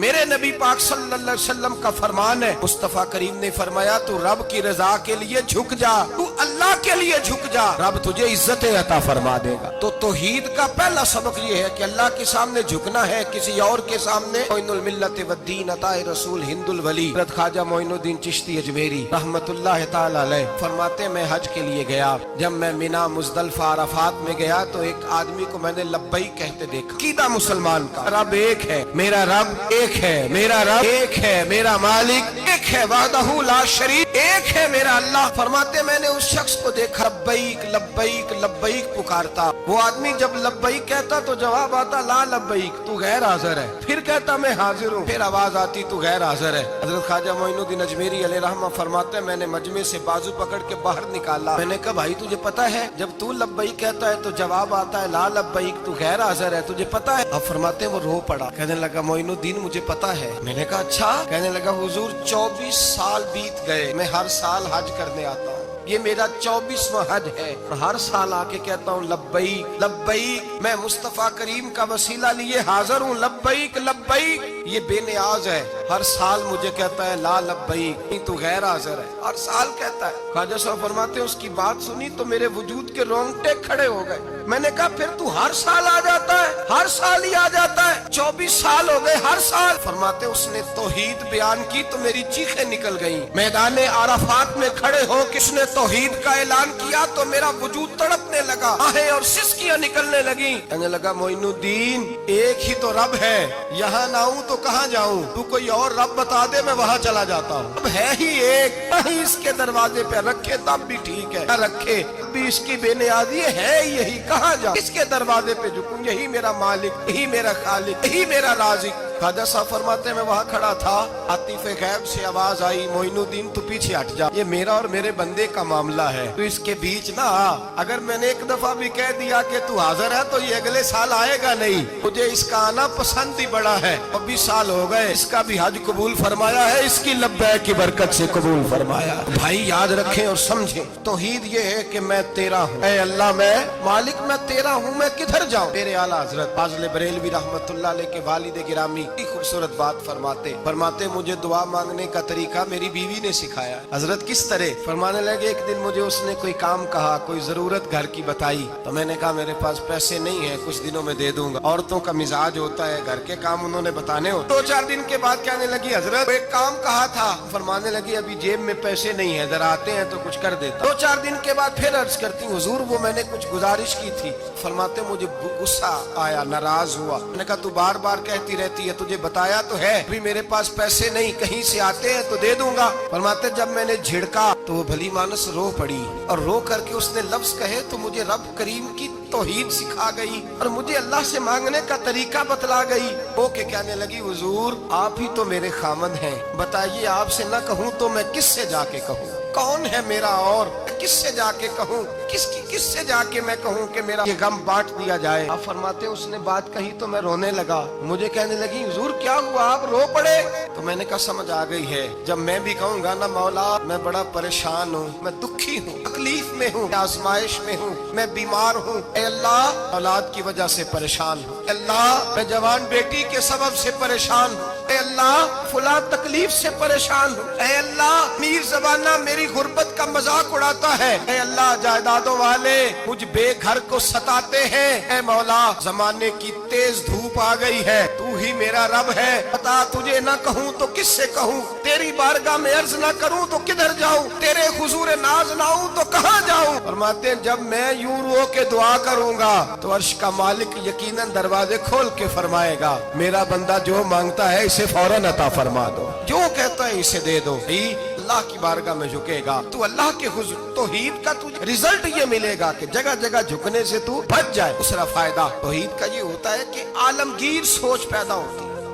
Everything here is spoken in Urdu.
میرے نبی پاک صلی اللہ علیہ وسلم کا فرمان ہے، مصطفیٰ کریم نے فرمایا تو رب کی رضا کے لیے جھک جا، تو اللہ کے لیے جھک جا، رب تجھے عزت عطا فرما دے گا۔ تو توحید کا پہلا سبق یہ ہے کہ اللہ کے سامنے جھکنا ہے، کسی اور کے سامنے۔ معین الملت والدین عطا رسول ہند الولی حضرت خواجہ معین الدین چشتی اجمیری رحمت اللہ تعالی علیہ فرماتے میں حج کے لیے گیا، جب میں مینا مزدلفہ عرفات میں گیا تو ایک آدمی کو میں نے لبیک کہتے دیکھا۔ عقیدہ مسلمان کا رب ایک ہے، میرا رب ایک ہے، میرا رب ایک ہے، میرا مالک ایک ہے، وحدہ لا شریک ایک ہے میرا اللہ۔ فرماتے میں نے اس شخص کو دیکھا لبیک لبیک لبیک پکارتا، وہ آدمی جب لبیک کہتا تو جواب آتا لا لبیک، تو غیر حاضر ہے، پھر کہتا میں حاضر ہوں، پھر آواز آتی تو غیر حاضر ہے۔ حضرت خواجہ معین الدین اجمیری علیہ رحمہ فرماتے میں نے مجمع سے بازو پکڑ کے باہر نکالا، میں نے کہا بھائی تجھے پتا ہے جب تو لبیک کہتا ہے تو جواب آتا ہے لا لبیک، تو غیر حاضر ہے، تجھے پتا ہے؟ اب فرماتے وہ رو پڑا، کہنے لگا معین الدین مجھے پتا ہے۔ میں نے کہا اچھا؟ کہنے لگا حضور 24 سال بیت گئے، میں ہر سال حج کرنے آتا ہوں، یہ میرا 24واں حج ہے، اور ہر سال آ کے کہتا ہوں لبیک لبیک، میں مصطفیٰ کریم کا وسیلہ لیے حاضر ہوں، لبیک لبیک۔ یہ بے نیاز ہے، ہر سال مجھے کہتا ہے لا لبیک، نہیں تو غیر حاضر ہے، ہر سال کہتا ہے۔ خواجہ صاحب فرماتے ہیں اس کی بات سنی تو میرے وجود کے رونگٹے کھڑے ہو گئے۔ میں نے کہا پھر تو ہر سال آ جاتا ہے، ہر سال ہی آ جاتا ہے، 24 سال ہو گئے ہر سال۔ فرماتے اس نے توحید بیان کی تو میری چیخیں نکل گئیں، میدان عرفات میں کھڑے ہو کس نے توحید کا اعلان کیا تو میرا وجود تڑپنے لگا، آہیں اور سسکیاں نکلنے لگیں۔ کہنے لگا معین الدین ایک ہی تو رب ہے، یہاں نہ ہوں تو کہاں جاؤں، تو کوئی اور رب بتا دے میں وہاں چلا جاتا ہوں، اب ہے ہی ایک، کہیں اس کے دروازے پہ رکھے تب بھی ٹھیک ہے، نہ رکھے بھی اس کی بے نیازی ہے یہی، کہاں جاؤں، اس کے دروازے پہ جھکوں، یہی میرا مالک، یہی میرا خالق، یہی میرا رازق۔ خواجہ صاحب فرماتے میں وہاں کھڑا تھا، عاطف غیب سے آواز آئی معین الدین تو پیچھے ہٹ جا، یہ میرا اور میرے بندے کا معاملہ ہے، تو اس کے بیچ نہ آ، اگر میں نے ایک دفعہ بھی کہہ دیا کہ تو حاضر ہے تو یہ اگلے سال آئے گا نہیں، مجھے اس کا آنا پسند ہی بڑا ہے، 24 سال ہو گئے، اس کا بھی حج قبول فرمایا ہے، اس کی لبیک کی برکت سے قبول فرمایا۔ بھائی یاد رکھیں اور سمجھیں، توحید یہ ہے کہ میں تیرا ہوں، اے اللہ میں مالک میں تیرا ہوں، میں کدھر جاؤں؟ میرے اعلیٰ حضرت فاضل بریلوی رحمت اللہ علیہ کے والد گرامی خوبصورت بات فرماتے مجھے دعا مانگنے کا طریقہ میری بیوی نے سکھایا۔ حضرت کس طرح؟ فرمانے لگے ایک دن مجھے اس نے کوئی کام کہا، کوئی ضرورت گھر کی بتائی، تو میں نے کہا میرے پاس پیسے نہیں ہیں، کچھ دنوں میں دے دوں گا، عورتوں کا مزاج ہوتا ہے گھر کے کام انہوں نے بتانے ہوتے۔ 2-4 دن کے بعد کہنے لگی حضرت ایک کام کہا تھا، فرمانے لگی ابھی جیب میں پیسے نہیں ہیں، ذرا آتے ہیں تو کچھ کر دیتا۔ 2-4 دن کے بعد پھر عرض کرتی حضور وہ میں نے کچھ گزارش کی تھی، فرماتے مجھے غصہ آیا، ناراض ہوا، میں نے کہا تو بار بار کہتی رہتی ہے، تجھے بتایا تو ہے ابھی میرے پاس پیسے نہیں، کہیں سے آتے ہیں تو دے دوں گا۔ فرماتے جب میں نے جھڑکا تو وہ بھلی مانس رو پڑی، اور رو کر کے اس نے لفظ کہے تو مجھے رب کریم کی توحید سکھا گئی اور مجھے اللہ سے مانگنے کا طریقہ بتلا گئی۔ وہ کہ کہنے لگی حضور آپ ہی تو میرے خامند ہیں، بتائیے آپ سے نہ کہوں تو میں کس سے جا کے کہوں؟ کون ہے میرا اور کس سے جا کے کہوں؟ کس سے جا کے میں کہوں کہ میرا یہ غم بانٹ دیا جائے؟ آپ فرماتے اس نے بات کہی تو میں رونے لگا، مجھے کہنے لگی حضور کیا ہوا آپ رو پڑے؟ تو میں نے کہا سمجھ آ گئی ہے، جب میں بھی کہوں گا نا مولا میں بڑا پریشان ہوں، میں دکھی ہوں، تکلیف میں ہوں، آزمائش میں ہوں، میں بیمار ہوں، اے اللہ اولاد کی وجہ سے پریشان ہوں، اے اللہ میں جوان بیٹی کے سبب سے پریشان ہوں، اے اللہ فلاں تکلیف سے پریشان ہوں، اے اللہ میر زبانہ میری غربت کا مذاق اڑاتا ہے، اے اللہ جائیدادوں والے مجھ بے گھر کو ستاتے ہیں، اے مولا زمانے کی تیز دھوپ آ گئی ہے، تو ہی میرا رب ہے، بتا تجھے نہ کہوں تو کس سے کہوں، تیری بارگاہ میں عرض نہ کروں تو کدھر جاؤں، تیرے حضور ناز نہ ہوں تو کہاں جاؤں؟ فرماتے ہیں جب میں یوں رو کے دعا کروں گا تو عرش کا مالک یقیناً دروازے کھول کے فرمائے گا میرا بندہ جو مانگتا ہے اسے فوراً عطا فرما دو، جو کہتا ہے اسے دے دو۔ اللہ کی بارگاہ میں جھکے گا تو اللہ کے حضور توحید کا تجھے رزلٹ یہ ملے گا کہ جگہ جگہ جھکنے سے تو بچ جائے۔ دوسرا فائدہ توحید کا یہ ہوتا ہے کہ عالمگیر سوچ پیدا ہوتی ہے۔